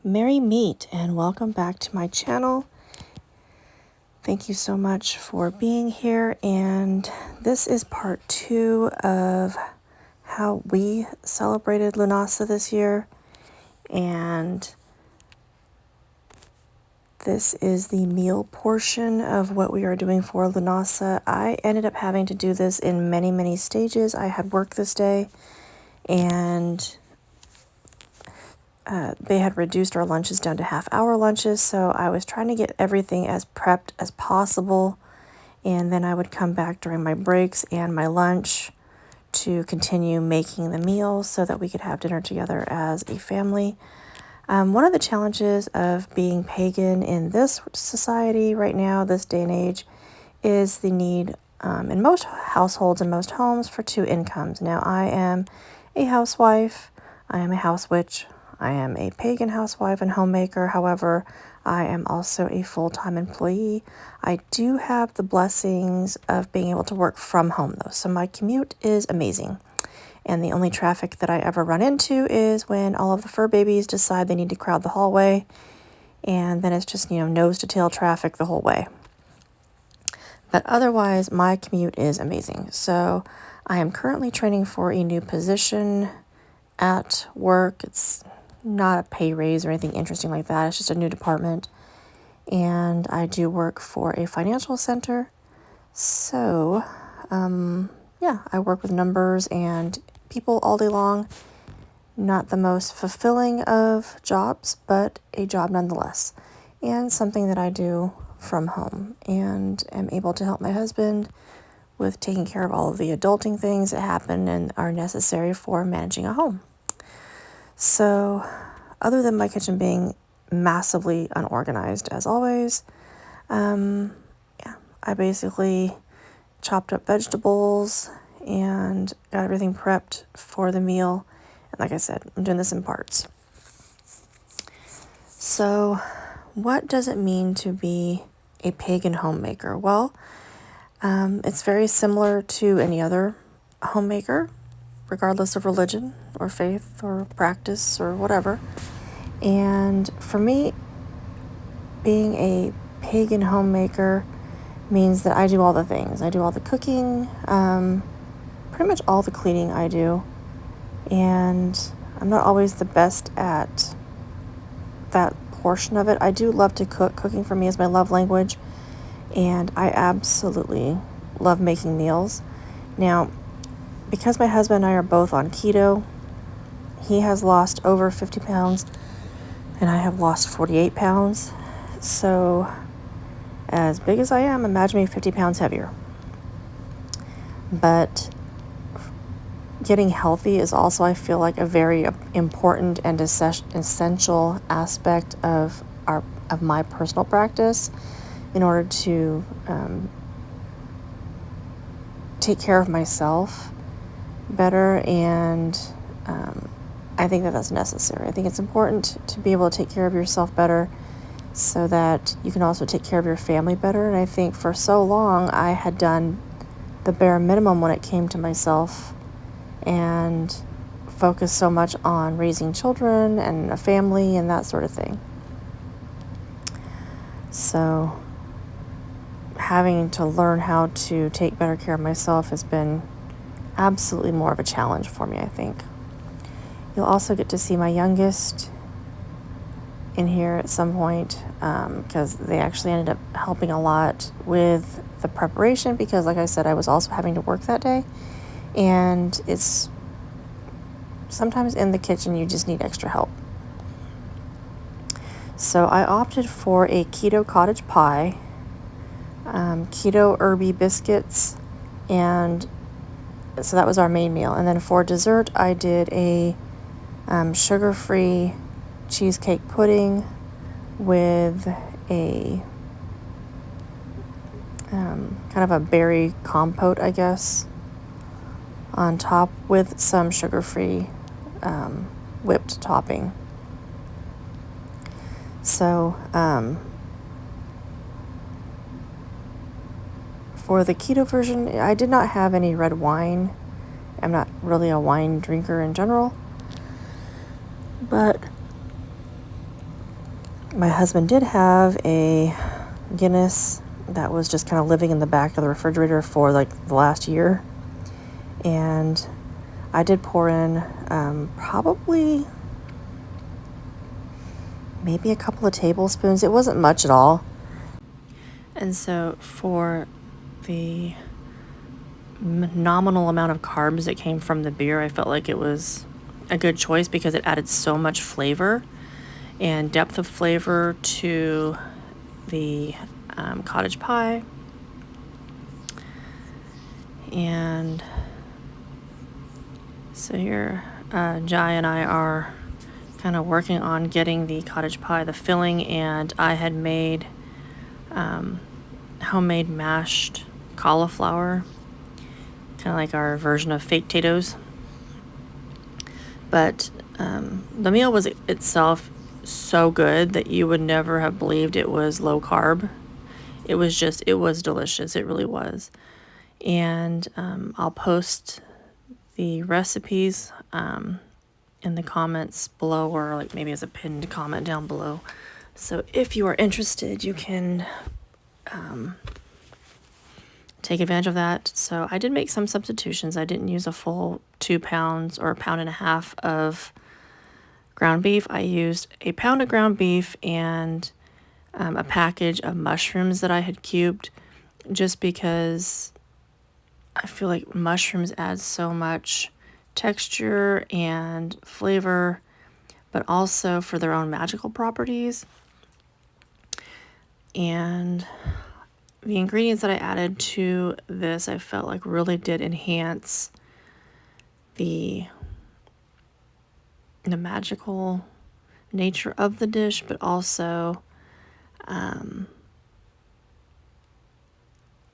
Merry meet and welcome back to my channel. Thank you so much for being here, and this is part 2 of how we celebrated Lughnasadh this year, and this is the meal portion of what we are doing for Lughnasadh. I ended up having to do this in many stages. I had work this day, and they had reduced our lunches down to half-hour lunches, so I was trying to get everything as prepped as possible, and then I would come back during my breaks and my lunch to continue making the meals so that we could have dinner together as a family. One of the challenges of being pagan in this society right now, this day and age, is the need in most households and most homes for 2 incomes. Now, I am a housewife, I am a house witch, I am a pagan housewife and homemaker. However, I am also a full-time employee. I do have the blessings of being able to work from home, though, so my commute is amazing. And the only traffic that I ever run into is when all of the fur babies decide they need to crowd the hallway, and then it's just, nose to tail traffic the whole way. But otherwise, my commute is amazing. So I am currently training for a new position at work. It's not a pay raise or anything interesting like that. It's just a new department. And I do work for a financial center. So, I work with numbers and people all day long. Not the most fulfilling of jobs, but a job nonetheless. And something that I do from home, and am able to help my husband with taking care of all of the adulting things that happen and are necessary for managing a home. So, other than my kitchen being massively unorganized as always, I basically chopped up vegetables and got everything prepped for the meal. And like I said, I'm doing this in parts. So, what does it mean to be a pagan homemaker? Well, it's very similar to any other homemaker, regardless of religion or faith or practice or whatever. And for me, being a pagan homemaker means that I do all the things. I do all the cooking, pretty much all the cleaning I do. And I'm not always the best at that portion of it. I do love to cook. Cooking for me is my love language, and I absolutely love making meals. Now, because my husband and I are both on keto, he has lost over 50 pounds, and I have lost 48 pounds. So, as big as I am, imagine me 50 pounds heavier. But getting healthy is also, I feel like, a very important and essential aspect of my personal practice in order to take care of myself better, and I think that that's necessary. I think it's important to be able to take care of yourself better so that you can also take care of your family better. And I think for so long I had done the bare minimum when it came to myself and focused so much on raising children and a family and that sort of thing. So having to learn how to take better care of myself has been absolutely more of a challenge for me, I think. You'll also get to see my youngest in here at some point, because they actually ended up helping a lot with the preparation, because like I said, I was also having to work that day, and it's sometimes in the kitchen you just need extra help. So I opted for a keto cottage pie, keto herby biscuits, and so that was our main meal. And then for dessert, I did a sugar-free cheesecake pudding with a kind of a berry compote, I guess, on top with some sugar-free whipped topping. So for the keto version, I did not have any red wine. I'm not really a wine drinker in general, but My husband did have a Guinness that was just kind of living in the back of the refrigerator for like the last year. And I did pour in probably maybe a couple of tablespoons. It wasn't much at all. And so for the nominal amount of carbs that came from the beer, I felt like it was a good choice because it added so much flavor and depth of flavor to the cottage pie. And so here, Jai and I are kind of working on getting the cottage pie, the filling, and I had made homemade mashed cauliflower, kind of like our version of fake potatoes. But the meal was itself so good that you would never have believed it was low carb. It was delicious. It really was. And I'll post the recipes in the comments below, or like maybe as a pinned comment down below. So if you are interested, you can take advantage of that. So I did make some substitutions. I didn't use a full 2 pounds or 1.5 pounds of ground beef. I used a pound of ground beef and a package of mushrooms that I had cubed, just because I feel like mushrooms add so much texture and flavor, but also for their own magical properties. And the ingredients that I added to this, I felt like really did enhance the magical nature of the dish, but also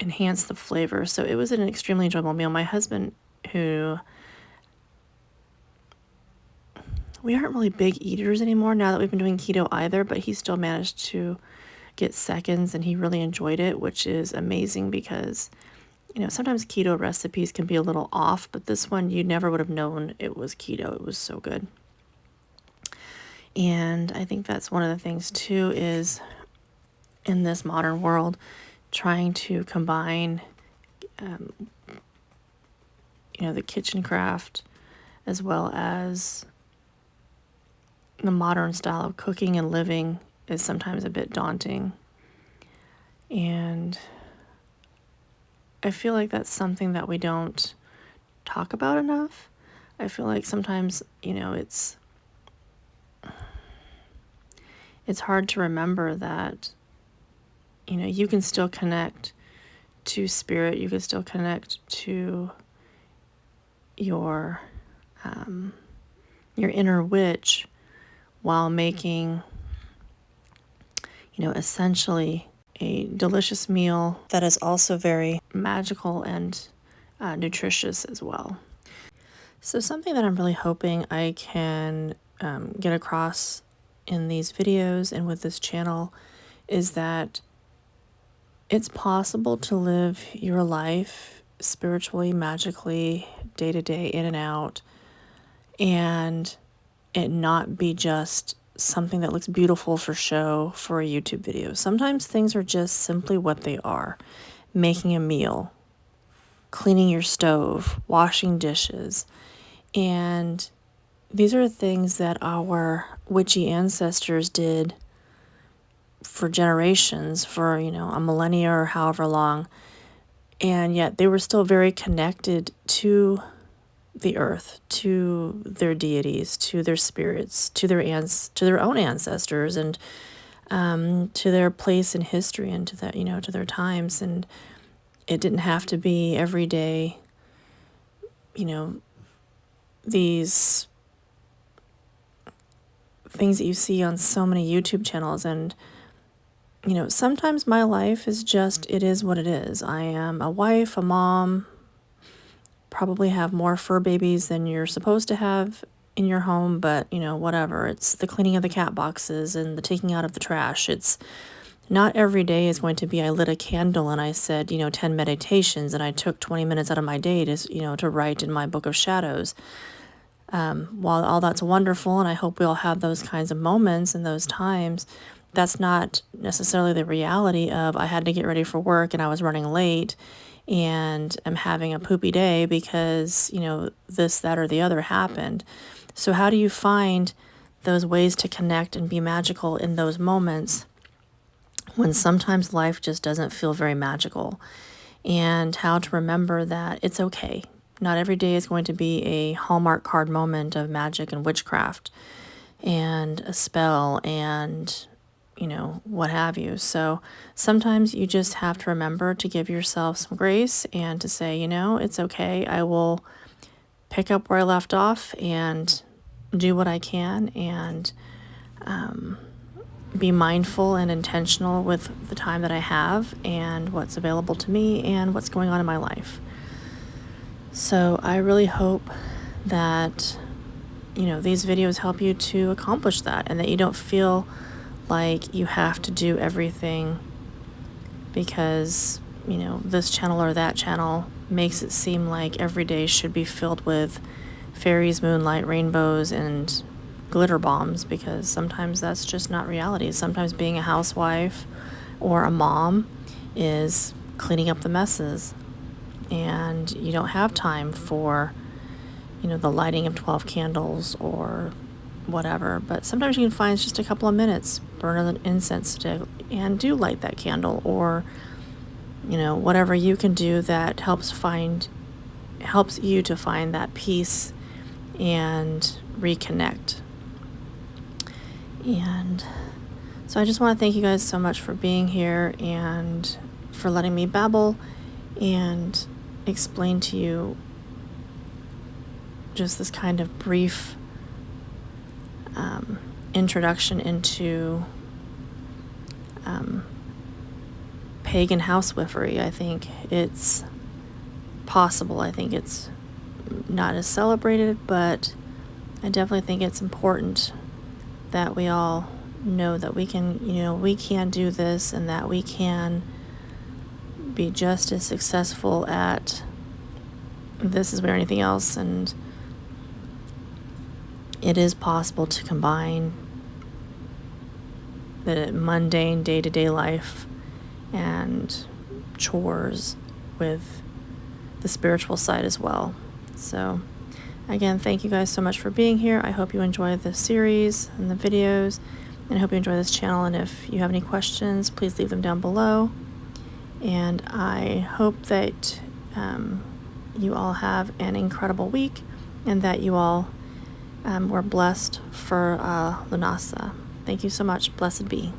enhance the flavor. So it was an extremely enjoyable meal. My husband, who we aren't really big eaters anymore now that we've been doing keto either, but he still managed to get seconds and he really enjoyed it, which is amazing because, you know, sometimes keto recipes can be a little off, but this one you never would have known it was keto. It was so good. And I think that's one of the things too, is in this modern world, trying to combine, the kitchen craft as well as the modern style of cooking and living is sometimes a bit daunting. And I feel like that's something that we don't talk about enough. I feel like sometimes, it's hard to remember that, you can still connect to spirit. You can still connect to your inner witch while making, essentially a delicious meal that is also very magical and nutritious as well. So something that I'm really hoping I can get across in these videos and with this channel is that it's possible to live your life spiritually, magically, day to day, in and out, and it not be just something that looks beautiful for show for a YouTube video. Sometimes things are just simply what they are. Making a meal, cleaning your stove, washing dishes. And these are things that our witchy ancestors did for generations, for, a millennia or however long. And yet they were still very connected to the earth, to their deities, to their spirits, to their own ancestors, and to their place in history, and to that, to their times. And it didn't have to be every day, these things that you see on so many YouTube channels. And sometimes my life is just, it is what it is. I am a wife, a mom, probably have more fur babies than you're supposed to have in your home, but whatever. It's the cleaning of the cat boxes and the taking out of the trash. It's not every day is going to be I lit a candle and I said 10 meditations and I took 20 minutes out of my day to to write in my book of shadows. While all that's wonderful, and I hope we all have those kinds of moments and those times, that's not necessarily the reality of I had to get ready for work and I was running late and I'm having a poopy day because, this, that, or the other happened. So how do you find those ways to connect and be magical in those moments when sometimes life just doesn't feel very magical? And how to remember that it's okay. Not every day is going to be a Hallmark card moment of magic and witchcraft and a spell and what have you. So sometimes you just have to remember to give yourself some grace and to say, it's okay. I will pick up where I left off and do what I can and be mindful and intentional with the time that I have and what's available to me and what's going on in my life. So I really hope that, these videos help you to accomplish that and that you don't feel like you have to do everything because, this channel or that channel makes it seem like every day should be filled with fairies, moonlight, rainbows, and glitter bombs, because sometimes that's just not reality. Sometimes being a housewife or a mom is cleaning up the messes, and you don't have time for, the lighting of 12 candles or whatever. But sometimes you can find just a couple of minutes, burn an incense stick, and do light that candle, or whatever you can do that helps you to find that peace and reconnect. And so I just want to thank you guys so much for being here and for letting me babble and explain to you just this kind of brief introduction into pagan housewifery. I think it's possible. I think it's not as celebrated, but I definitely think it's important that we all know that we can do this and that we can be just as successful at this as we are anything else. And it is possible to combine the mundane day-to-day life and chores with the spiritual side as well. So again, thank you guys so much for being here. I hope you enjoy the series and the videos, and I hope you enjoy this channel. And if you have any questions, please leave them down below. And I hope that you all have an incredible week and that you all were blessed for Lughnasadh. Thank you so much. Blessed be.